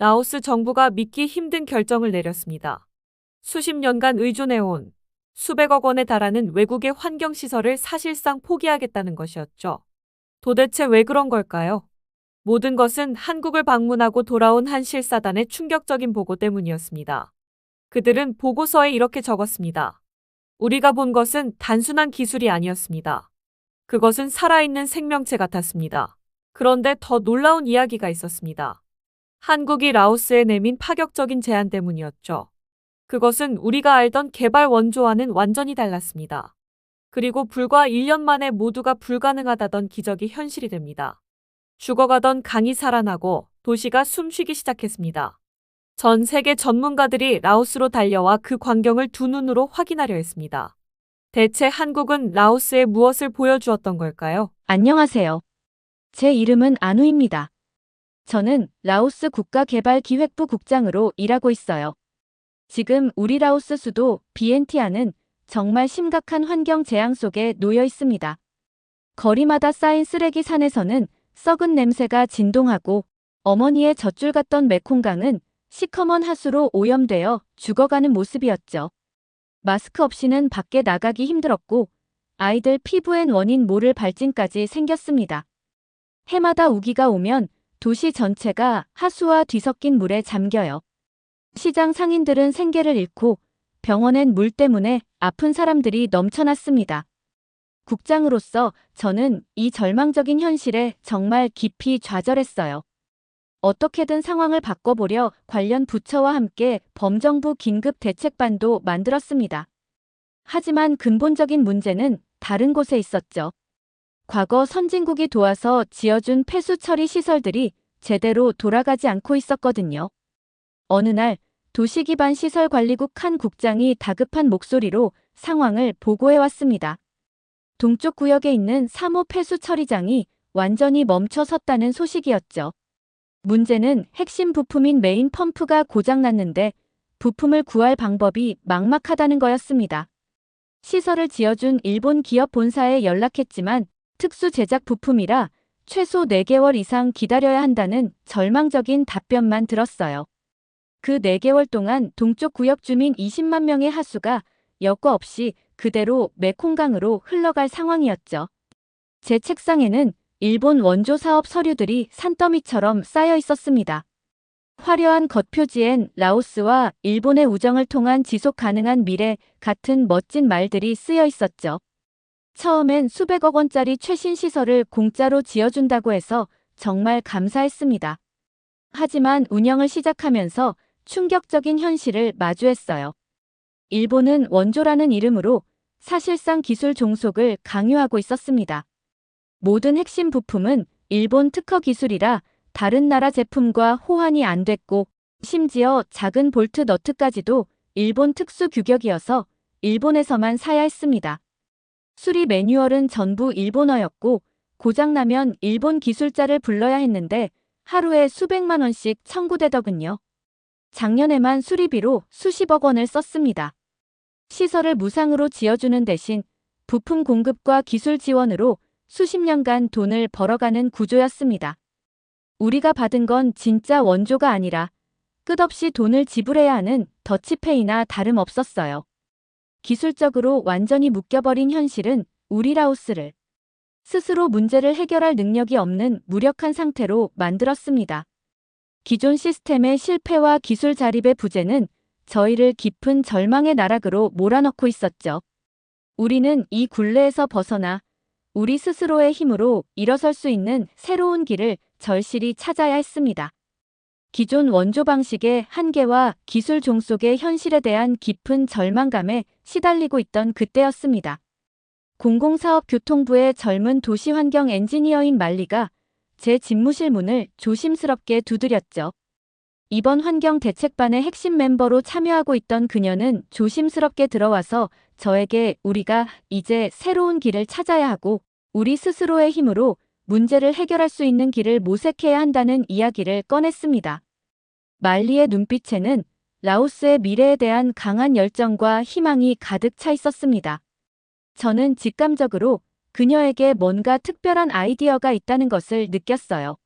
라오스 정부가 믿기 힘든 결정을 내렸습니다. 수십 년간 의존해온 수백억 원에 달하는 외국의 환경시설을 사실상 포기하겠다는 것이었죠. 도대체 왜 그런 걸까요? 모든 것은 한국을 방문하고 돌아온 한 실사단의 충격적인 보고 때문이었습니다. 그들은 보고서에 이렇게 적었습니다. 우리가 본 것은 단순한 기술이 아니었습니다. 그것은 살아있는 생명체 같았습니다. 그런데 더 놀라운 이야기가 있었습니다. 한국이 라오스에 내민 파격적인 제안 때문이었죠. 그것은 우리가 알던 개발 원조와는 완전히 달랐습니다. 그리고 불과 1년 만에 모두가 불가능하다던 기적이 현실이 됩니다. 죽어가던 강이 살아나고 도시가 숨쉬기 시작했습니다. 전 세계 전문가들이 라오스로 달려와 그 광경을 두 눈으로 확인하려 했습니다. 대체 한국은 라오스에 무엇을 보여주었던 걸까요? 안녕하세요. 제 이름은 안우입니다. 저는 라오스 국가개발기획부 국장으로 일하고 있어요. 지금 우리 라오스 수도 비엔티아는 정말 심각한 환경 재앙 속에 놓여 있습니다. 거리마다 쌓인 쓰레기 산에서는 썩은 냄새가 진동하고 어머니의 젖줄 같던 메콩강은 시커먼 하수로 오염되어 죽어가는 모습이었죠. 마스크 없이는 밖에 나가기 힘들었고 아이들 피부엔 원인 모를 발진까지 생겼습니다. 해마다 우기가 오면 도시 전체가 하수와 뒤섞인 물에 잠겨요. 시장 상인들은 생계를 잃고 병원엔 물 때문에 아픈 사람들이 넘쳐났습니다. 국장으로서 저는 이 절망적인 현실에 정말 깊이 좌절했어요. 어떻게든 상황을 바꿔보려 관련 부처와 함께 범정부 긴급대책반도 만들었습니다. 하지만 근본적인 문제는 다른 곳에 있었죠. 과거 선진국이 도와서 지어준 폐수 처리 시설들이 제대로 돌아가지 않고 있었거든요. 어느 날 도시기반시설관리국 한 국장이 다급한 목소리로 상황을 보고해왔습니다. 동쪽 구역에 있는 3호 폐수 처리장이 완전히 멈춰섰다는 소식이었죠. 문제는 핵심 부품인 메인 펌프가 고장났는데 부품을 구할 방법이 막막하다는 거였습니다. 시설을 지어준 일본 기업 본사에 연락했지만 특수 제작 부품이라 최소 4개월 이상 기다려야 한다는 절망적인 답변만 들었어요. 그 4개월 동안 동쪽 구역 주민 20만 명의 하수가 여과 없이 그대로 메콩강으로 흘러갈 상황이었죠. 제 책상에는 일본 원조 사업 서류들이 산더미처럼 쌓여 있었습니다. 화려한 겉표지엔 라오스와 일본의 우정을 통한 지속 가능한 미래 같은 멋진 말들이 쓰여 있었죠. 처음엔 수백억 원짜리 최신 시설을 공짜로 지어준다고 해서 정말 감사했습니다. 하지만 운영을 시작하면서 충격적인 현실을 마주했어요. 일본은 원조라는 이름으로 사실상 기술 종속을 강요하고 있었습니다. 모든 핵심 부품은 일본 특허 기술이라 다른 나라 제품과 호환이 안 됐고 심지어 작은 볼트 너트까지도 일본 특수 규격이어서 일본에서만 사야 했습니다. 수리 매뉴얼은 전부 일본어였고 고장나면 일본 기술자를 불러야 했는데 하루에 수백만 원씩 청구되더군요. 작년에만 수리비로 수십억 원을 썼습니다. 시설을 무상으로 지어주는 대신 부품 공급과 기술 지원으로 수십 년간 돈을 벌어가는 구조였습니다. 우리가 받은 건 진짜 원조가 아니라 끝없이 돈을 지불해야 하는 더치페이나 다름없었어요. 기술적으로 완전히 묶여버린 현실은 우리 라오스를 스스로 문제를 해결할 능력이 없는 무력한 상태로 만들었습니다. 기존 시스템의 실패와 기술 자립의 부재는 저희를 깊은 절망의 나락으로 몰아넣고 있었죠. 우리는 이 굴레에서 벗어나 우리 스스로의 힘으로 일어설 수 있는 새로운 길을 절실히 찾아야 했습니다. 기존 원조 방식의 한계와 기술 종속의 현실에 대한 깊은 절망감에 시달리고 있던 그때였습니다. 공공사업교통부의 젊은 도시환경 엔지니어인 말리가 제 집무실 문을 조심스럽게 두드렸죠. 이번 환경대책반의 핵심 멤버로 참여하고 있던 그녀는 조심스럽게 들어와서 저에게 우리가 이제 새로운 길을 찾아야 하고 우리 스스로의 힘으로 문제를 해결할 수 있는 길을 모색해야 한다는 이야기를 꺼냈습니다. 말리의 눈빛에는 라오스의 미래에 대한 강한 열정과 희망이 가득 차 있었습니다. 저는 직감적으로 그녀에게 뭔가 특별한 아이디어가 있다는 것을 느꼈어요.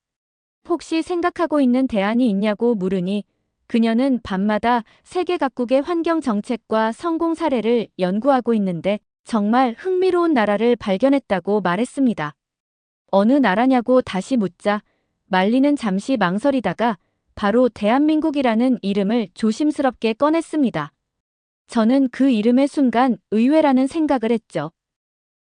혹시 생각하고 있는 대안이 있냐고 물으니 그녀는 밤마다 세계 각국의 환경 정책과 성공 사례를 연구하고 있는데 정말 흥미로운 나라를 발견했다고 말했습니다. 어느 나라냐고 다시 묻자 말리는 잠시 망설이다가 바로 대한민국이라는 이름을 조심스럽게 꺼냈습니다. 저는 그 이름의 순간 의외라는 생각을 했죠.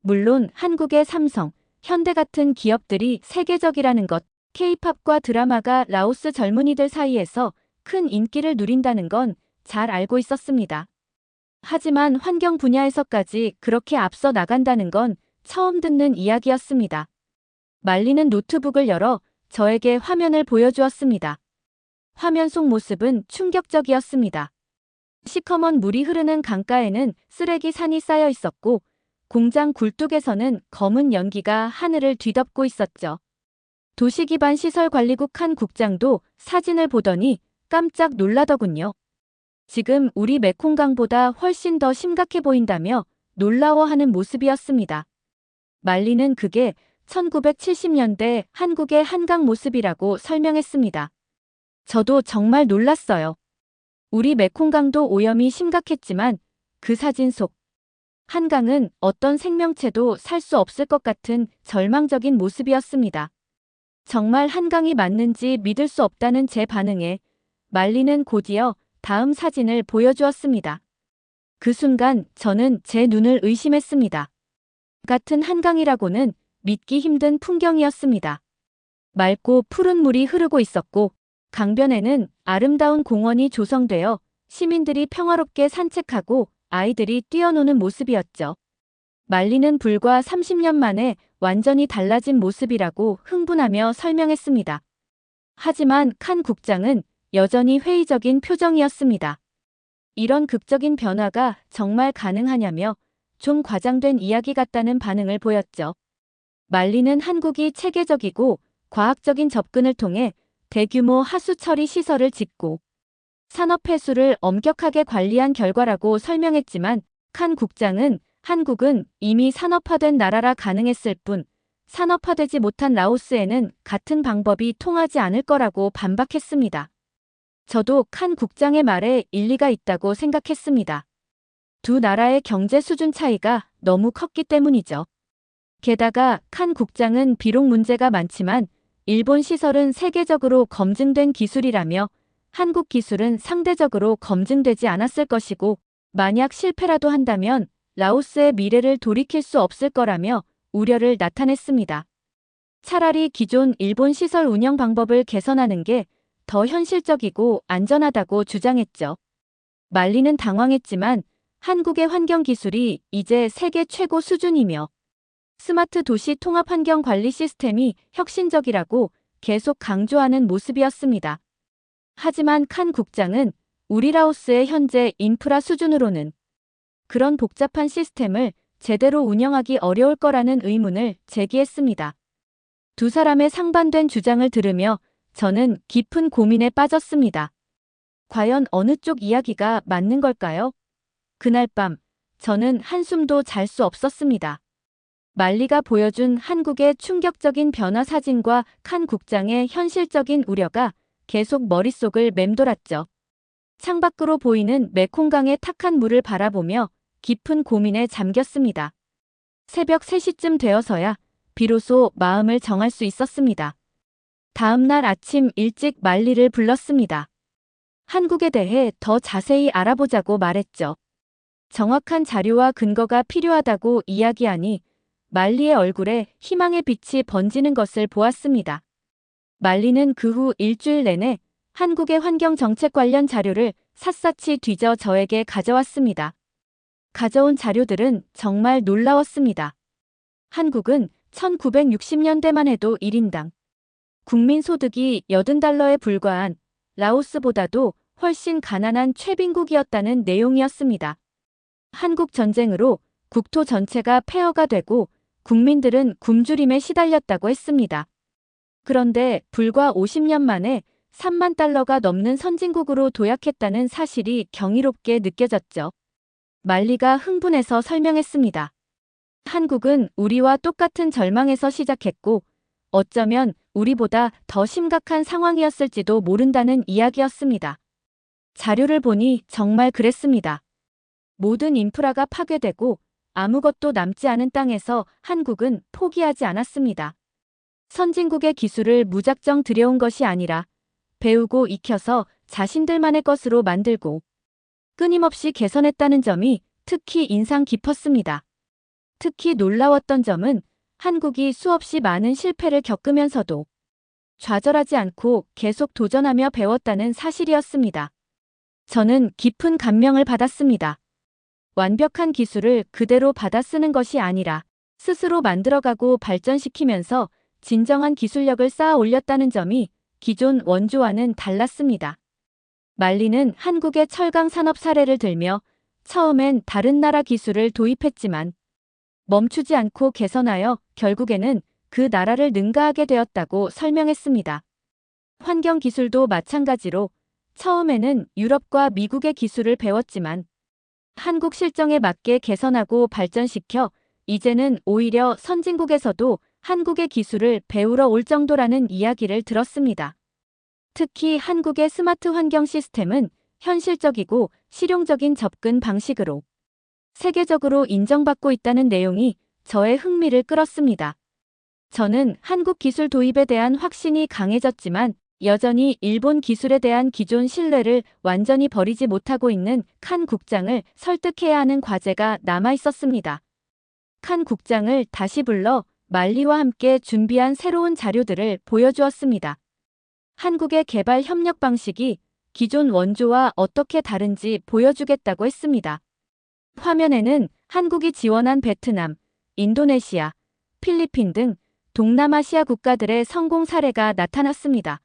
물론 한국의 삼성, 현대 같은 기업들이 세계적이라는 것, K-팝과 드라마가 라오스 젊은이들 사이에서 큰 인기를 누린다는 건 잘 알고 있었습니다. 하지만 환경 분야에서까지 그렇게 앞서 나간다는 건 처음 듣는 이야기였습니다. 말리는 노트북을 열어 저에게 화면을 보여주었습니다. 화면 속 모습은 충격적이었습니다. 시커먼 물이 흐르는 강가에는 쓰레기 산이 쌓여 있었고 공장 굴뚝에서는 검은 연기가 하늘을 뒤덮고 있었죠. 도시기반 시설관리국 한 국장도 사진을 보더니 깜짝 놀라더군요. 지금 우리 메콩강보다 훨씬 더 심각해 보인다며 놀라워하는 모습이었습니다. 말리는 그게 1970년대 한국의 한강 모습이라고 설명했습니다. 저도 정말 놀랐어요. 우리 메콩강도 오염이 심각했지만 그 사진 속 한강은 어떤 생명체도 살 수 없을 것 같은 절망적인 모습이었습니다. 정말 한강이 맞는지 믿을 수 없다는 제 반응에 말리는 곧이어 다음 사진을 보여주었습니다. 그 순간 저는 제 눈을 의심했습니다. 같은 한강이라고는 믿기 힘든 풍경이었습니다. 맑고 푸른 물이 흐르고 있었고 강변에는 아름다운 공원이 조성되어 시민들이 평화롭게 산책하고 아이들이 뛰어노는 모습이었죠. 말리는 불과 30년 만에 완전히 달라진 모습이라고 흥분하며 설명했습니다. 하지만 칸 국장은 여전히 회의적인 표정이었습니다. 이런 극적인 변화가 정말 가능하냐며 좀 과장된 이야기 같다는 반응을 보였죠. 말리는 한국이 체계적이고 과학적인 접근을 통해 대규모 하수 처리 시설을 짓고 산업 폐수를 엄격하게 관리한 결과라고 설명했지만 칸 국장은 한국은 이미 산업화된 나라라 가능했을 뿐 산업화되지 못한 라오스에는 같은 방법이 통하지 않을 거라고 반박했습니다. 저도 칸 국장의 말에 일리가 있다고 생각했습니다. 두 나라의 경제 수준 차이가 너무 컸기 때문이죠. 게다가 칸 국장은 비록 문제가 많지만 일본 시설은 세계적으로 검증된 기술이라며 한국 기술은 상대적으로 검증되지 않았을 것이고 만약 실패라도 한다면 라오스의 미래를 돌이킬 수 없을 거라며 우려를 나타냈습니다. 차라리 기존 일본 시설 운영 방법을 개선하는 게 더 현실적이고 안전하다고 주장했죠. 말리는 당황했지만 한국의 환경 기술이 이제 세계 최고 수준이며 스마트 도시 통합 환경 관리 시스템이 혁신적이라고 계속 강조하는 모습이었습니다. 하지만 칸 국장은 우리 라오스의 현재 인프라 수준으로는 그런 복잡한 시스템을 제대로 운영하기 어려울 거라는 의문을 제기했습니다. 두 사람의 상반된 주장을 들으며 저는 깊은 고민에 빠졌습니다. 과연 어느 쪽 이야기가 맞는 걸까요? 그날 밤 저는 한숨도 잘 수 없었습니다. 말리가 보여준 한국의 충격적인 변화 사진과 칸 국장의 현실적인 우려가 계속 머릿속을 맴돌았죠. 창밖으로 보이는 메콩강의 탁한 물을 바라보며 깊은 고민에 잠겼습니다. 새벽 3시쯤 되어서야 비로소 마음을 정할 수 있었습니다. 다음 날 아침 일찍 말리를 불렀습니다. 한국에 대해 더 자세히 알아보자고 말했죠. 정확한 자료와 근거가 필요하다고 이야기하니 말리의 얼굴에 희망의 빛이 번지는 것을 보았습니다. 말리는 그 후 일주일 내내 한국의 환경 정책 관련 자료를 샅샅이 뒤져 저에게 가져왔습니다. 가져온 자료들은 정말 놀라웠습니다. 한국은 1960년대만 해도 1인당 국민 소득이 $80에 불과한 라오스보다도 훨씬 가난한 최빈국이었다는 내용이었습니다. 한국 전쟁으로 국토 전체가 폐허가 되고 국민들은 굶주림에 시달렸다고 했습니다. 그런데 불과 50년 만에 $3만 넘는 선진국으로 도약했다는 사실이 경이롭게 느껴졌죠. 말리가 흥분해서 설명했습니다. 한국은 우리와 똑같은 절망에서 시작했고 어쩌면 우리보다 더 심각한 상황이었을지도 모른다는 이야기였습니다. 자료를 보니 정말 그랬습니다. 모든 인프라가 파괴되고 아무것도 남지 않은 땅에서 한국은 포기하지 않았습니다. 선진국의 기술을 무작정 들여온 것이 아니라 배우고 익혀서 자신들만의 것으로 만들고 끊임없이 개선했다는 점이 특히 인상 깊었습니다. 특히 놀라웠던 점은 한국이 수없이 많은 실패를 겪으면서도 좌절하지 않고 계속 도전하며 배웠다는 사실이었습니다. 저는 깊은 감명을 받았습니다. 완벽한 기술을 그대로 받아 쓰는 것이 아니라 스스로 만들어가고 발전시키면서 진정한 기술력을 쌓아 올렸다는 점이 기존 원조와는 달랐습니다. 말리는 한국의 철강 산업 사례를 들며 처음엔 다른 나라 기술을 도입했지만 멈추지 않고 개선하여 결국에는 그 나라를 능가하게 되었다고 설명했습니다. 환경 기술도 마찬가지로 처음에는 유럽과 미국의 기술을 배웠지만 한국 실정에 맞게 개선하고 발전시켜 이제는 오히려 선진국에서도 한국의 기술을 배우러 올 정도라는 이야기를 들었습니다. 특히 한국의 스마트 환경 시스템은 현실적이고 실용적인 접근 방식으로 세계적으로 인정받고 있다는 내용이 저의 흥미를 끌었습니다. 저는 한국 기술 도입에 대한 확신이 강해졌지만 여전히 일본 기술에 대한 기존 신뢰를 완전히 버리지 못하고 있는 칸 국장을 설득해야 하는 과제가 남아 있었습니다. 칸 국장을 다시 불러 말리와 함께 준비한 새로운 자료들을 보여주었습니다. 한국의 개발 협력 방식이 기존 원조와 어떻게 다른지 보여주겠다고 했습니다. 화면에는 한국이 지원한 베트남, 인도네시아, 필리핀 등 동남아시아 국가들의 성공 사례가 나타났습니다.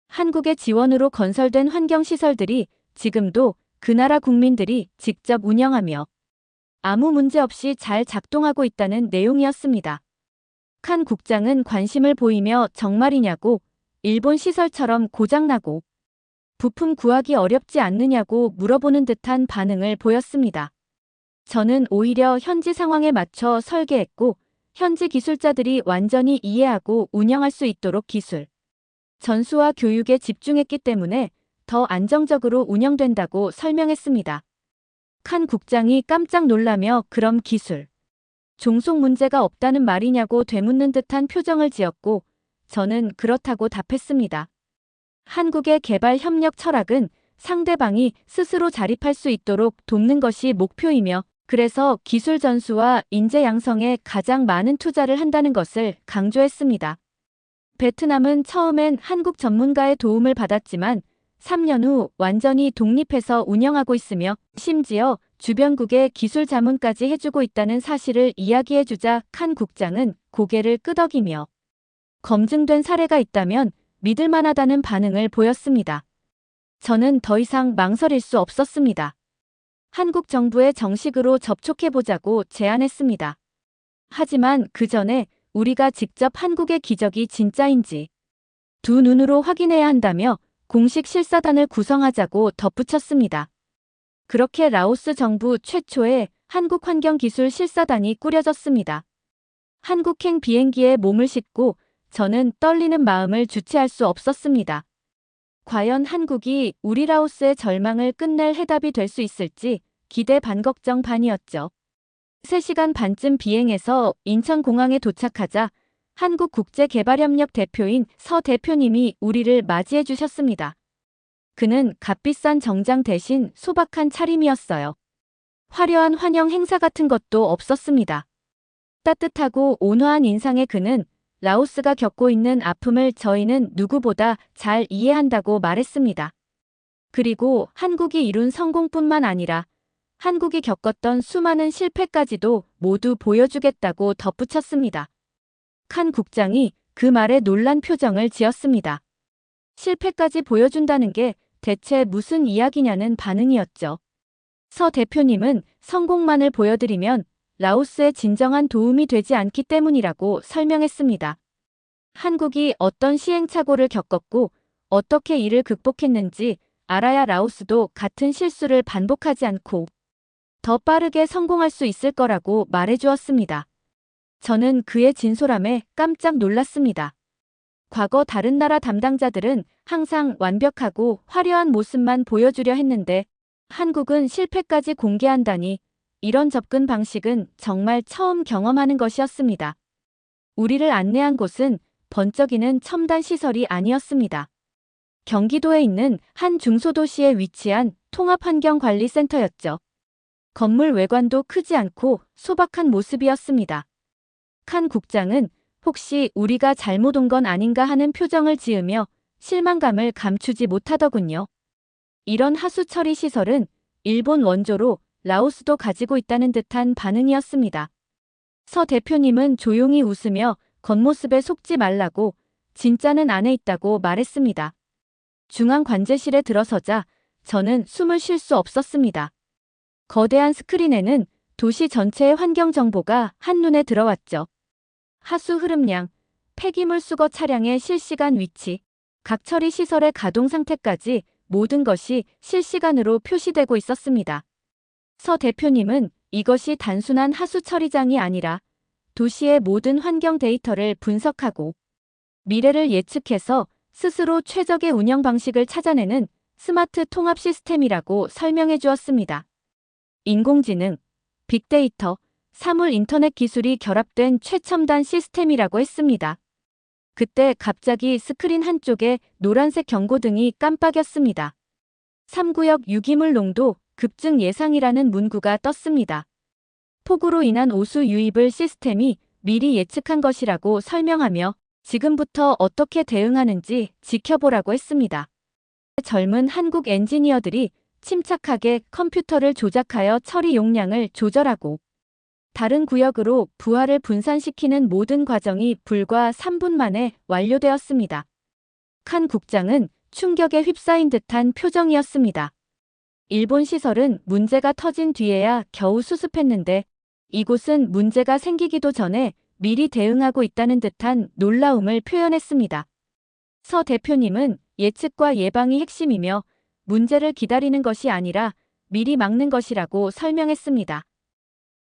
한국의 지원으로 건설된 환경시설들이 지금도 그 나라 국민들이 직접 운영하며 아무 문제 없이 잘 작동하고 있다는 내용이었습니다. 칸 국장은 관심을 보이며 정말이냐고 일본 시설처럼 고장나고 부품 구하기 어렵지 않느냐고 물어보는 듯한 반응을 보였습니다. 저는 오히려 현지 상황에 맞춰 설계했고 현지 기술자들이 완전히 이해하고 운영할 수 있도록 기술, 전수와 교육에 집중했기 때문에 더 안정적으로 운영된다고 설명했습니다. 칸 국장이 깜짝 놀라며 그럼 기술, 종속 문제가 없다는 말이냐고 되묻는 듯한 표정을 지었고 저는 그렇다고 답했습니다. 한국의 개발 협력 철학은 상대방이 스스로 자립할 수 있도록 돕는 것이 목표이며 그래서 기술 전수와 인재 양성에 가장 많은 투자를 한다는 것을 강조했습니다. 베트남은 처음엔 한국 전문가의 도움을 받았지만 3년 후 완전히 독립해서 운영하고 있으며 심지어 주변국의 기술 자문까지 해주고 있다는 사실을 이야기해주자 칸 국장은 고개를 끄덕이며 검증된 사례가 있다면 믿을 만하다는 반응을 보였습니다. 저는 더 이상 망설일 수 없었습니다. 한국 정부에 정식으로 접촉해보자고 제안했습니다. 하지만 그 전에 우리가 직접 한국의 기적이 진짜인지 두 눈으로 확인해야 한다며 공식 실사단을 구성하자고 덧붙였습니다. 그렇게 라오스 정부 최초의 한국환경기술 실사단이 꾸려졌습니다. 한국행 비행기에 몸을 싣고 저는 떨리는 마음을 주체할 수 없었습니다. 과연 한국이 우리 라오스의 절망을 끝낼 해답이 될 수 있을지 기대 반 걱정 반이었죠. 3시간 반쯤 비행해서 인천공항에 도착하자 한국국제개발협력 대표인 서 대표님이 우리를 맞이해 주셨습니다. 그는 값비싼 정장 대신 소박한 차림이었어요. 화려한 환영 행사 같은 것도 없었습니다. 따뜻하고 온화한 인상의 그는 라오스가 겪고 있는 아픔을 저희는 누구보다 잘 이해한다고 말했습니다. 그리고 한국이 이룬 성공뿐만 아니라 한국이 겪었던 수많은 실패까지도 모두 보여주겠다고 덧붙였습니다. 칸 국장이 그 말에 놀란 표정을 지었습니다. 실패까지 보여준다는 게 대체 무슨 이야기냐는 반응이었죠. 서 대표님은 성공만을 보여드리면 라오스에 진정한 도움이 되지 않기 때문이라고 설명했습니다. 한국이 어떤 시행착오를 겪었고 어떻게 이를 극복했는지 알아야 라오스도 같은 실수를 반복하지 않고 더 빠르게 성공할 수 있을 거라고 말해주었습니다. 저는 그의 진솔함에 깜짝 놀랐습니다. 과거 다른 나라 담당자들은 항상 완벽하고 화려한 모습만 보여주려 했는데 한국은 실패까지 공개한다니 이런 접근 방식은 정말 처음 경험하는 것이었습니다. 우리를 안내한 곳은 번쩍이는 첨단 시설이 아니었습니다. 경기도에 있는 한 중소도시에 위치한 통합환경관리센터였죠. 건물 외관도 크지 않고 소박한 모습이었습니다. 칸 국장은 혹시 우리가 잘못 온 건 아닌가 하는 표정을 지으며 실망감을 감추지 못하더군요. 이런 하수 처리 시설은 일본 원조로 라오스도 가지고 있다는 듯한 반응이었습니다. 서 대표님은 조용히 웃으며 겉모습에 속지 말라고 진짜는 안에 있다고 말했습니다. 중앙관제실에 들어서자 저는 숨을 쉴 수 없었습니다. 거대한 스크린에는 도시 전체의 환경 정보가 한눈에 들어왔죠. 하수 흐름량, 폐기물 수거 차량의 실시간 위치, 각 처리 시설의 가동 상태까지 모든 것이 실시간으로 표시되고 있었습니다. 서 대표님은 이것이 단순한 하수 처리장이 아니라 도시의 모든 환경 데이터를 분석하고 미래를 예측해서 스스로 최적의 운영 방식을 찾아내는 스마트 통합 시스템이라고 설명해 주었습니다. 인공지능, 빅데이터, 사물 인터넷 기술이 결합된 최첨단 시스템이라고 했습니다. 그때 갑자기 스크린 한쪽에 노란색 경고등이 깜빡였습니다. 3구역 유기물 농도 급증 예상이라는 문구가 떴습니다. 폭우로 인한 오수 유입을 시스템이 미리 예측한 것이라고 설명하며 지금부터 어떻게 대응하는지 지켜보라고 했습니다. 젊은 한국 엔지니어들이 침착하게 컴퓨터를 조작하여 처리 용량을 조절하고 다른 구역으로 부하를 분산시키는 모든 과정이 불과 3분 만에 완료되었습니다. 칸 국장은 충격에 휩싸인 듯한 표정이었습니다. 일본 시설은 문제가 터진 뒤에야 겨우 수습했는데 이곳은 문제가 생기기도 전에 미리 대응하고 있다는 듯한 놀라움을 표현했습니다. 서 대표님은 예측과 예방이 핵심이며 문제를 기다리는 것이 아니라 미리 막는 것이라고 설명했습니다.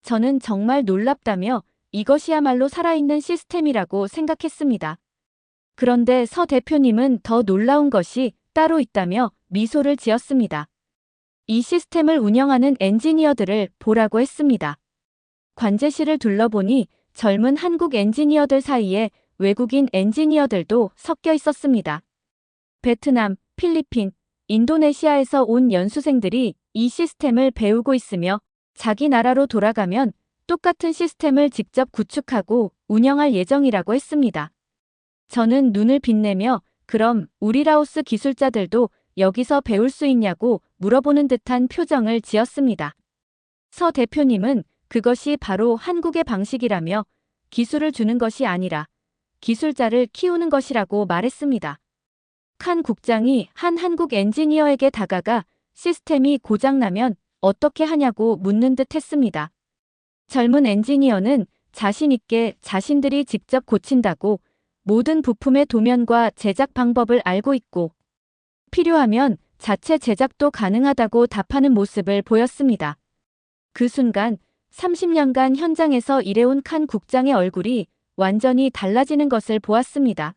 저는 정말 놀랍다며 이것이야말로 살아있는 시스템이라고 생각했습니다. 그런데 서 대표님은 더 놀라운 것이 따로 있다며 미소를 지었습니다. 이 시스템을 운영하는 엔지니어들을 보라고 했습니다. 관제실을 둘러보니 젊은 한국 엔지니어들 사이에 외국인 엔지니어들도 섞여 있었습니다. 베트남, 필리핀, 인도네시아에서 온 연수생들이 이 시스템을 배우고 있으며 자기 나라로 돌아가면 똑같은 시스템을 직접 구축하고 운영할 예정이라고 했습니다. 저는 눈을 빛내며 그럼 우리 라오스 기술자들도 여기서 배울 수 있냐고 물어보는 듯한 표정을 지었습니다. 서 대표님은 그것이 바로 한국의 방식이라며 기술을 주는 것이 아니라 기술자를 키우는 것이라고 말했습니다. 칸 국장이 한 한국 엔지니어에게 다가가 시스템이 고장나면 어떻게 하냐고 묻는 듯 했습니다. 젊은 엔지니어는 자신 있게 자신들이 직접 고친다고 모든 부품의 도면과 제작 방법을 알고 있고 필요하면 자체 제작도 가능하다고 답하는 모습을 보였습니다. 그 순간 30년간 현장에서 일해온 칸 국장의 얼굴이 완전히 달라지는 것을 보았습니다.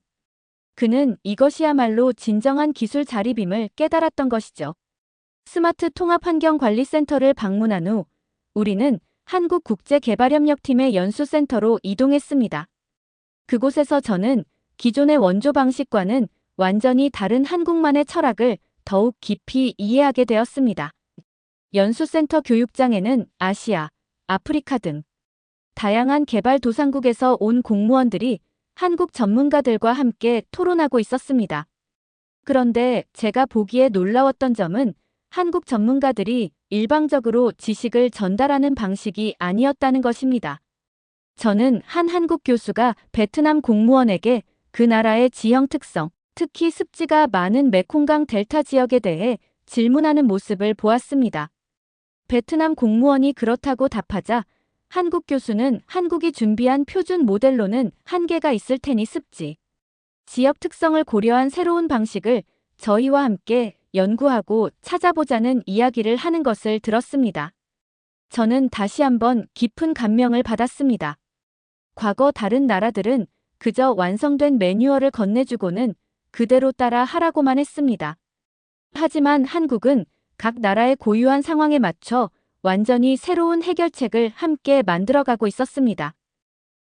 그는 이것이야말로 진정한 기술 자립임을 깨달았던 것이죠. 스마트 통합환경관리센터를 방문한 후 우리는 한국국제개발협력팀의 연수센터로 이동했습니다. 그곳에서 저는 기존의 원조 방식과는 완전히 다른 한국만의 철학을 더욱 깊이 이해하게 되었습니다. 연수센터 교육장에는 아시아, 아프리카 등 다양한 개발도상국에서 온 공무원들이 한국 전문가들과 함께 토론하고 있었습니다. 그런데 제가 보기에 놀라웠던 점은 한국 전문가들이 일방적으로 지식을 전달하는 방식이 아니었다는 것입니다. 저는 한 한국 교수가 베트남 공무원에게 그 나라의 지형 특성, 특히 습지가 많은 메콩강 델타 지역에 대해 질문하는 모습을 보았습니다. 베트남 공무원이 그렇다고 답하자 한국 교수는 한국이 준비한 표준 모델로는 한계가 있을 테니 습지, 지역 특성을 고려한 새로운 방식을 저희와 함께 연구하고 찾아보자는 이야기를 하는 것을 들었습니다. 저는 다시 한번 깊은 감명을 받았습니다. 과거 다른 나라들은 그저 완성된 매뉴얼을 건네주고는 그대로 따라 하라고만 했습니다. 하지만 한국은 각 나라의 고유한 상황에 맞춰 완전히 새로운 해결책을 함께 만들어가고 있었습니다.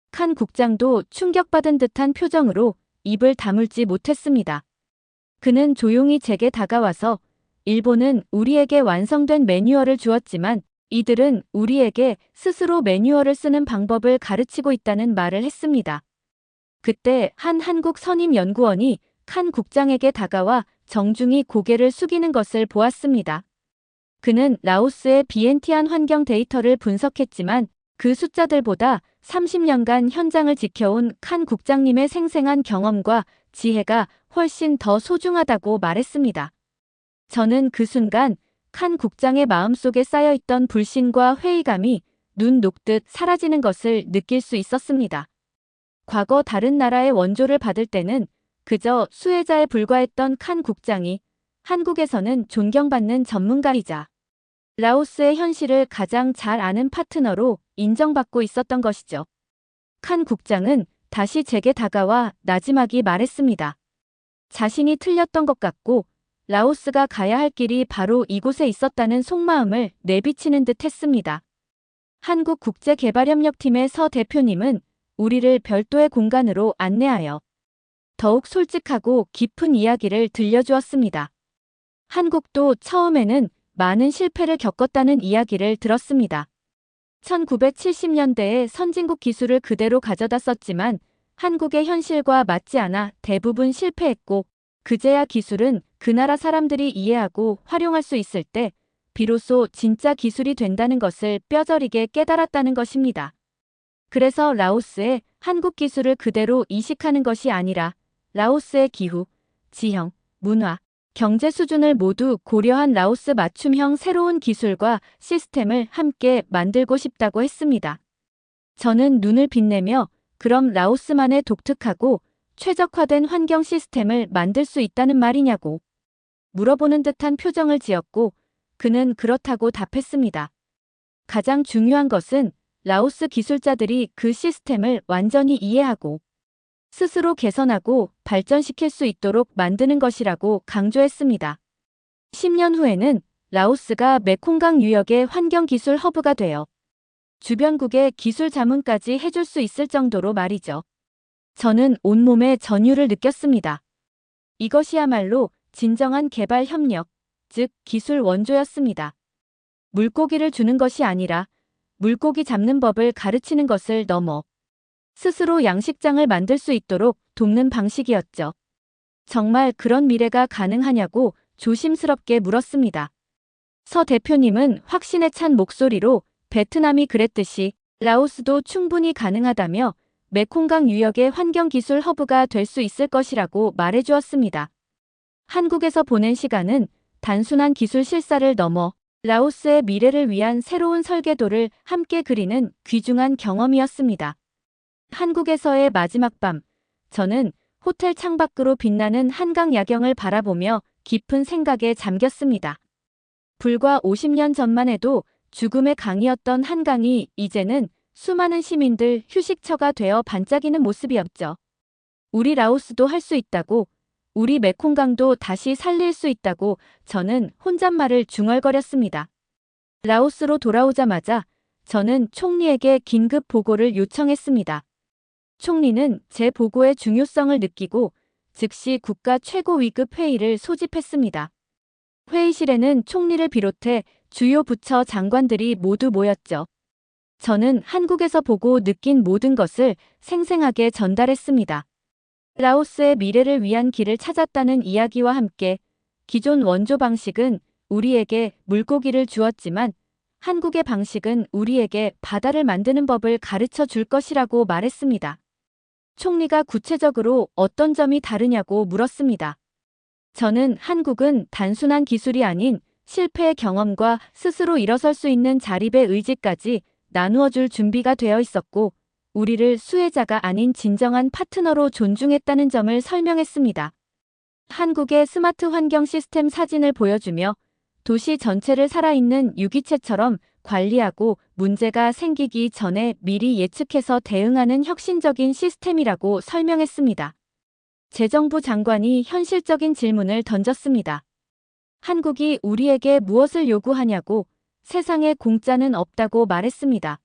칸 국장도 충격받은 듯한 표정으로 입을 다물지 못했습니다. 그는 조용히 제게 다가와서 일본은 우리에게 완성된 매뉴얼을 주었지만 이들은 우리에게 스스로 매뉴얼을 쓰는 방법을 가르치고 있다는 말을 했습니다. 그때 한 한국 선임 연구원이 칸 국장에게 다가와 정중히 고개를 숙이는 것을 보았습니다. 그는 라오스의 비엔티안 환경 데이터를 분석했지만 그 숫자들보다 30년간 현장을 지켜온 칸 국장님의 생생한 경험과 지혜가 훨씬 더 소중하다고 말했습니다. 저는 그 순간 칸 국장의 마음속에 쌓여있던 불신과 회의감이 눈 녹듯 사라지는 것을 느낄 수 있었습니다. 과거 다른 나라의 원조를 받을 때는 그저 수혜자에 불과했던 칸 국장이 한국에서는 존경받는 전문가이자 라오스의 현실을 가장 잘 아는 파트너로 인정받고 있었던 것이죠. 칸 국장은 다시 제게 다가와 나지막이 말했습니다. 자신이 틀렸던 것 같고 라오스가 가야 할 길이 바로 이곳에 있었다는 속마음을 내비치는 듯 했습니다. 한국국제개발협력팀의 서 대표님은 우리를 별도의 공간으로 안내하여 더욱 솔직하고 깊은 이야기를 들려주었습니다. 한국도 처음에는 많은 실패를 겪었다는 이야기를 들었습니다. 1970년대에 선진국 기술을 그대로 가져다 썼지만 한국의 현실과 맞지 않아 대부분 실패했고 그제야 기술은 그 나라 사람들이 이해하고 활용할 수 있을 때 비로소 진짜 기술이 된다는 것을 뼈저리게 깨달았다는 것입니다. 그래서 라오스에 한국 기술을 그대로 이식하는 것이 아니라 라오스의 기후, 지형, 문화, 경제 수준을 모두 고려한 라오스 맞춤형 새로운 기술과 시스템을 함께 만들고 싶다고 했습니다. 저는 눈을 빛내며 그럼 라오스만의 독특하고 최적화된 환경 시스템을 만들 수 있다는 말이냐고 물어보는 듯한 표정을 지었고 그는 그렇다고 답했습니다. 가장 중요한 것은 라오스 기술자들이 그 시스템을 완전히 이해하고 스스로 개선하고 발전시킬 수 있도록 만드는 것이라고 강조했습니다. 10년 후에는 라오스가 메콩강 유역의 환경기술 허브가 되어 주변국의 기술 자문까지 해줄 수 있을 정도로 말이죠. 저는 온몸에 전율을 느꼈습니다. 이것이야말로 진정한 개발 협력, 즉 기술 원조였습니다. 물고기를 주는 것이 아니라 물고기 잡는 법을 가르치는 것을 넘어 스스로 양식장을 만들 수 있도록 돕는 방식이었죠. 정말 그런 미래가 가능하냐고 조심스럽게 물었습니다. 서 대표님은 확신에 찬 목소리로 베트남이 그랬듯이 라오스도 충분히 가능하다며 메콩강 유역의 환경기술 허브가 될 수 있을 것이라고 말해주었습니다. 한국에서 보낸 시간은 단순한 기술 실사를 넘어 라오스의 미래를 위한 새로운 설계도를 함께 그리는 귀중한 경험이었습니다. 한국에서의 마지막 밤, 저는 호텔 창밖으로 빛나는 한강 야경을 바라보며 깊은 생각에 잠겼습니다. 불과 50년 전만 해도 죽음의 강이었던 한강이 이제는 수많은 시민들 휴식처가 되어 반짝이는 모습이었죠. 우리 라오스도 할 수 있다고, 우리 메콩강도 다시 살릴 수 있다고 저는 혼잣말을 중얼거렸습니다. 라오스로 돌아오자마자 저는 총리에게 긴급 보고를 요청했습니다. 총리는 제 보고의 중요성을 느끼고 즉시 국가 최고위급 회의를 소집했습니다. 회의실에는 총리를 비롯해 주요 부처 장관들이 모두 모였죠. 저는 한국에서 보고 느낀 모든 것을 생생하게 전달했습니다. 라오스의 미래를 위한 길을 찾았다는 이야기와 함께 기존 원조 방식은 우리에게 물고기를 주었지만 한국의 방식은 우리에게 바다를 만드는 법을 가르쳐 줄 것이라고 말했습니다. 총리가 구체적으로 어떤 점이 다르냐고 물었습니다. 저는 한국은 단순한 기술이 아닌 실패의 경험과 스스로 일어설 수 있는 자립의 의지까지 나누어 줄 준비가 되어 있었고 우리를 수혜자가 아닌 진정한 파트너로 존중했다는 점을 설명했습니다. 한국의 스마트 환경 시스템 사진을 보여주며 도시 전체를 살아있는 유기체처럼 관리하고 문제가 생기기 전에 미리 예측해서 대응하는 혁신적인 시스템이라고 설명했습니다. 재정부 장관이 현실적인 질문을 던졌습니다. 한국이 우리에게 무엇을 요구하냐고 세상에 공짜는 없다고 말했습니다.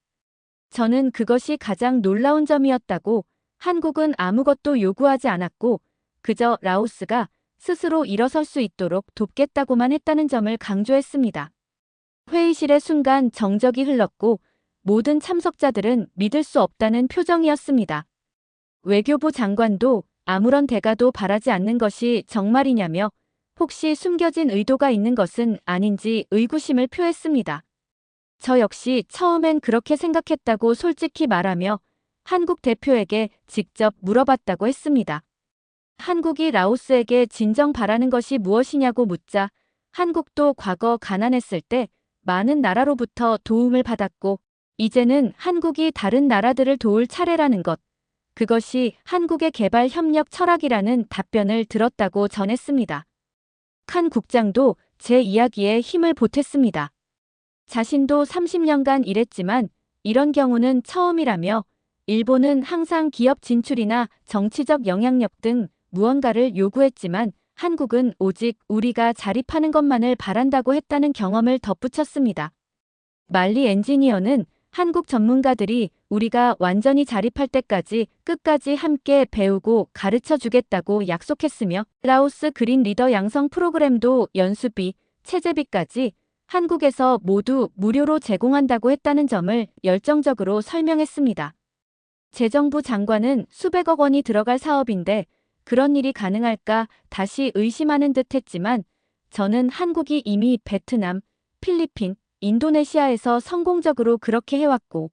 저는 그것이 가장 놀라운 점이었다고 한국은 아무것도 요구하지 않았고 그저 라오스가 스스로 일어설 수 있도록 돕겠다고만 했다는 점을 강조했습니다. 회의실의 순간 정적이 흘렀고 모든 참석자들은 믿을 수 없다는 표정이었습니다. 외교부 장관도 아무런 대가도 바라지 않는 것이 정말이냐며 혹시 숨겨진 의도가 있는 것은 아닌지 의구심을 표했습니다. 저 역시 처음엔 그렇게 생각했다고 솔직히 말하며 한국 대표에게 직접 물어봤다고 했습니다. 한국이 라오스에게 진정 바라는 것이 무엇이냐고 묻자 한국도 과거 가난했을 때 많은 나라로부터 도움을 받았고 이제는 한국이 다른 나라들을 도울 차례라는 것, 그것이 한국의 개발 협력 철학이라는 답변을 들었다고 전했습니다. 칸 국장도 제 이야기에 힘을 보탰습니다. 자신도 30년간 일했지만 이런 경우는 처음이라며 일본은 항상 기업 진출이나 정치적 영향력 등 무언가를 요구했지만 한국은 오직 우리가 자립하는 것만을 바란다고 했다는 경험을 덧붙였습니다. 말리 엔지니어는 한국 전문가들이 우리가 완전히 자립할 때까지 끝까지 함께 배우고 가르쳐 주겠다고 약속했으며 라오스 그린 리더 양성 프로그램도 연수비, 체제비까지 한국에서 모두 무료로 제공한다고 했다는 점을 열정적으로 설명했습니다. 재정부 장관은 수백억 원이 들어갈 사업인데 그런 일이 가능할까 다시 의심하는 듯 했지만 저는 한국이 이미 베트남, 필리핀, 인도네시아에서 성공적으로 그렇게 해왔고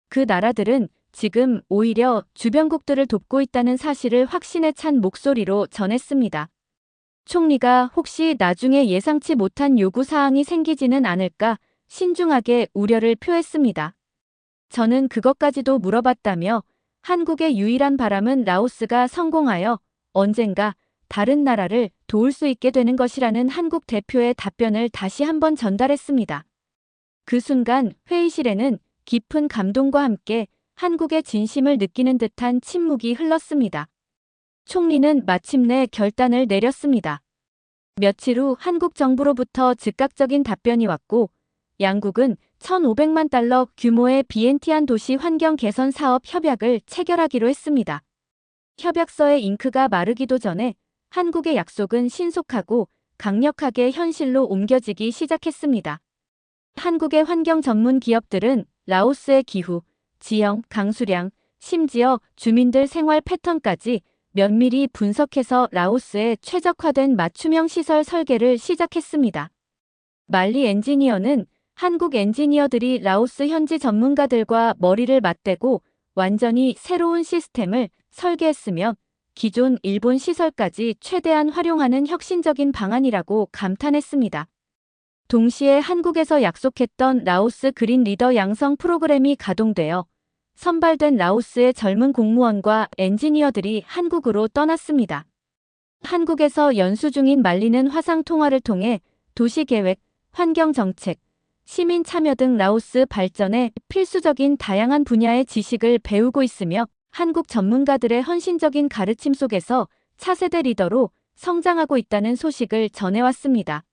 그 나라들은 지금 오히려 주변국들을 돕고 있다는 사실을 확신에 찬 목소리로 전했습니다. 총리가 혹시 나중에 예상치 못한 요구사항이 생기지는 않을까 신중하게 우려를 표했습니다. 저는 그것까지도 물어봤다며 한국의 유일한 바람은 라오스가 성공하여 언젠가 다른 나라를 도울 수 있게 되는 것이라는 한국 대표의 답변을 다시 한번 전달했습니다. 그 순간 회의실에는 깊은 감동과 함께 한국의 진심을 느끼는 듯한 침묵이 흘렀습니다. 총리는 마침내 결단을 내렸습니다. 며칠 후 한국 정부로부터 즉각적인 답변이 왔고 양국은 1,500만 달러 규모의 비엔티안 도시 환경 개선 사업 협약을 체결하기로 했습니다. 협약서의 잉크가 마르기도 전에 한국의 약속은 신속하고 강력하게 현실로 옮겨지기 시작했습니다. 한국의 환경 전문 기업들은 라오스의 기후, 지형, 강수량, 심지어 주민들 생활 패턴까지 면밀히 분석해서 라오스에 최적화된 맞춤형 시설 설계를 시작했습니다. 말리 엔지니어는 한국 엔지니어들이 라오스 현지 전문가들과 머리를 맞대고 완전히 새로운 시스템을 설계했으며 기존 일본 시설까지 최대한 활용하는 혁신적인 방안이라고 감탄했습니다. 동시에 한국에서 약속했던 라오스 그린 리더 양성 프로그램이 가동되어 선발된 라오스의 젊은 공무원과 엔지니어들이 한국으로 떠났습니다. 한국에서 연수 중인 말리는 화상 통화를 통해 도시계획, 환경정책, 시민 참여 등 라오스 발전에 필수적인 다양한 분야의 지식을 배우고 있으며 한국 전문가들의 헌신적인 가르침 속에서 차세대 리더로 성장하고 있다는 소식을 전해왔습니다.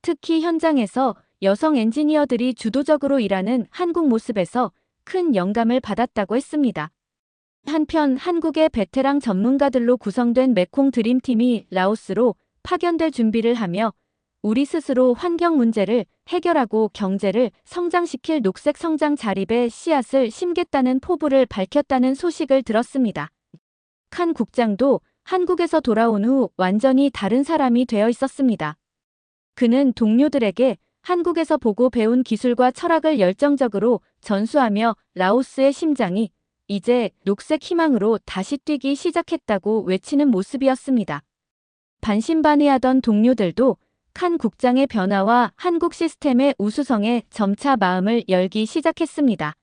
특히 현장에서 여성 엔지니어들이 주도적으로 일하는 한국 모습에서 큰 영감을 받았다고 했습니다. 한편 한국의 베테랑 전문가들로 구성된 메콩 드림팀이 라오스로 파견될 준비를 하며 우리 스스로 환경 문제를 해결하고 경제를 성장시킬 녹색 성장 자립의 씨앗을 심겠다는 포부를 밝혔다는 소식을 들었습니다. 칸 국장도 한국에서 돌아온 후 완전히 다른 사람이 되어 있었습니다. 그는 동료들에게 한국에서 보고 배운 기술과 철학을 열정적으로 전수하며 라오스의 심장이 이제 녹색 희망으로 다시 뛰기 시작했다고 외치는 모습이었습니다. 반신반의하던 동료들도 칸 국장의 변화와 한국 시스템의 우수성에 점차 마음을 열기 시작했습니다.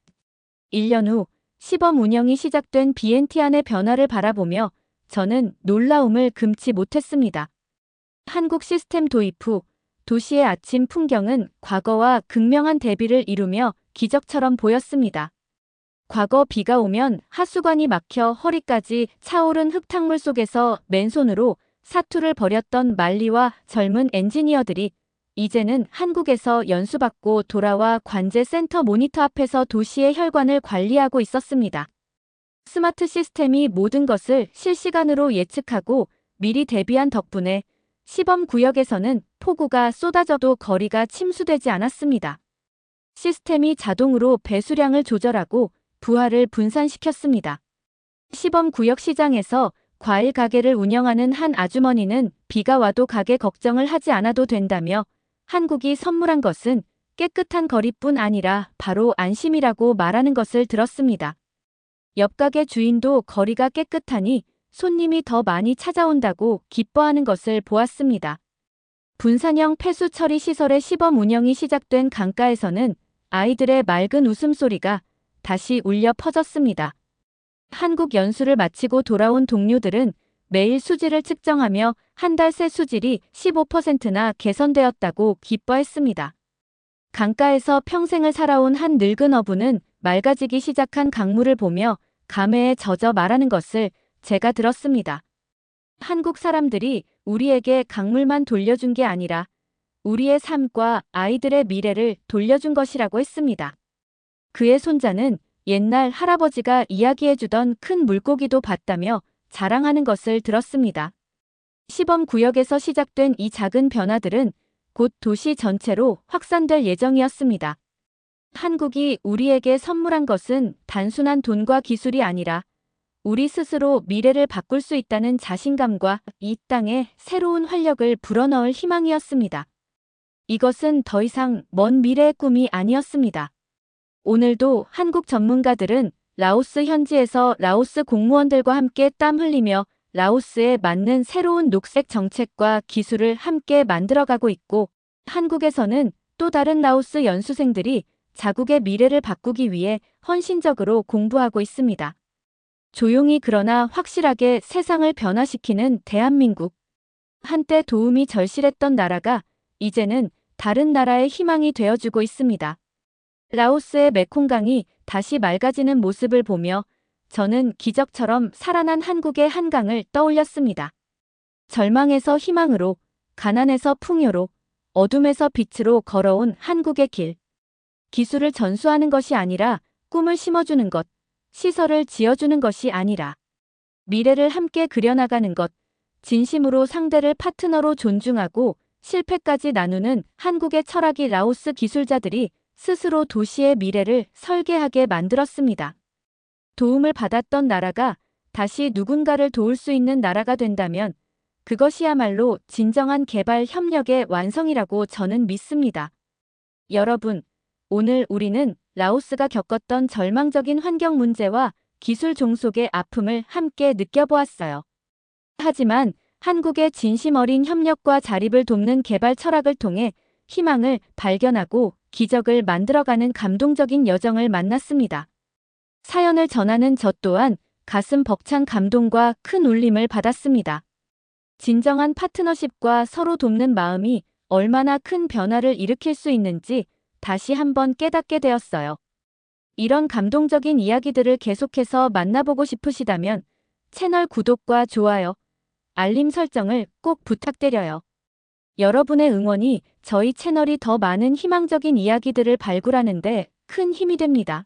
1년 후 시범 운영이 시작된 비엔티안의 변화를 바라보며 저는 놀라움을 금치 못했습니다. 한국 시스템 도입 후 도시의 아침 풍경은 과거와 극명한 대비를 이루며 기적처럼 보였습니다. 과거 비가 오면 하수관이 막혀 허리까지 차오른 흙탕물 속에서 맨손으로 사투를 벌였던 말리와 젊은 엔지니어들이 이제는 한국에서 연수받고 돌아와 관제센터 모니터 앞에서 도시의 혈관을 관리하고 있었습니다. 스마트 시스템이 모든 것을 실시간으로 예측하고 미리 대비한 덕분에 시범구역에서는 폭우가 쏟아져도 거리가 침수되지 않았습니다. 시스템이 자동으로 배수량을 조절하고 부하를 분산시켰습니다. 시범구역 시장에서 과일 가게를 운영하는 한 아주머니는 비가 와도 가게 걱정을 하지 않아도 된다며 한국이 선물한 것은 깨끗한 거리뿐 아니라 바로 안심이라고 말하는 것을 들었습니다. 옆 가게 주인도 거리가 깨끗하니 손님이 더 많이 찾아온다고 기뻐하는 것을 보았습니다. 분산형 폐수 처리 시설의 시범 운영이 시작된 강가에서는 아이들의 맑은 웃음소리가 다시 울려 퍼졌습니다. 한국 연수를 마치고 돌아온 동료들은 매일 수질을 측정하며 한 달 새 수질이 15%나 개선되었다고 기뻐했습니다. 강가에서 평생을 살아온 한 늙은 어부는 맑아지기 시작한 강물을 보며 감회에 젖어 말하는 것을 제가 들었습니다. 한국 사람들이 우리에게 강물만 돌려준 게 아니라 우리의 삶과 아이들의 미래를 돌려준 것이라고 했습니다. 그의 손자는 옛날 할아버지가 이야기해주던 큰 물고기도 봤다며 자랑하는 것을 들었습니다. 시범구역에서 시작된 이 작은 변화들은 곧 도시 전체로 확산될 예정이었습니다. 한국이 우리에게 선물한 것은 단순한 돈과 기술이 아니라 우리 스스로 미래를 바꿀 수 있다는 자신감과 이 땅에 새로운 활력을 불어넣을 희망이었습니다. 이것은 더 이상 먼 미래의 꿈이 아니었습니다. 오늘도 한국 전문가들은 라오스 현지에서 라오스 공무원들과 함께 땀 흘리며 라오스에 맞는 새로운 녹색 정책과 기술을 함께 만들어가고 있고, 한국에서는 또 다른 라오스 연수생들이 자국의 미래를 바꾸기 위해 헌신적으로 공부하고 있습니다. 조용히 그러나 확실하게 세상을 변화시키는 대한민국. 한때 도움이 절실했던 나라가 이제는 다른 나라의 희망이 되어주고 있습니다. 라오스의 메콩강이 다시 맑아지는 모습을 보며 저는 기적처럼 살아난 한국의 한강을 떠올렸습니다. 절망에서 희망으로, 가난에서 풍요로, 어둠에서 빛으로 걸어온 한국의 길. 기술을 전수하는 것이 아니라 꿈을 심어주는 것, 시설을 지어주는 것이 아니라 미래를 함께 그려나가는 것, 진심으로 상대를 파트너로 존중하고 실패까지 나누는 한국의 철학이 라오스 기술자들이 스스로 도시의 미래를 설계하게 만들었습니다. 도움을 받았던 나라가 다시 누군가를 도울 수 있는 나라가 된다면 그것이야말로 진정한 개발 협력의 완성이라고 저는 믿습니다. 여러분, 오늘 우리는 라오스가 겪었던 절망적인 환경 문제와 기술 종속의 아픔을 함께 느껴보았어요. 하지만 한국의 진심 어린 협력과 자립을 돕는 개발 철학을 통해 희망을 발견하고 기적을 만들어가는 감동적인 여정을 만났습니다. 사연을 전하는 저 또한 가슴 벅찬 감동과 큰 울림을 받았습니다. 진정한 파트너십과 서로 돕는 마음이 얼마나 큰 변화를 일으킬 수 있는지 다시 한번 깨닫게 되었어요. 이런 감동적인 이야기들을 계속해서 만나보고 싶으시다면 채널 구독과 좋아요, 알림 설정을 꼭 부탁드려요. 여러분의 응원이 저희 채널이 더 많은 희망적인 이야기들을 발굴하는 데 큰 힘이 됩니다.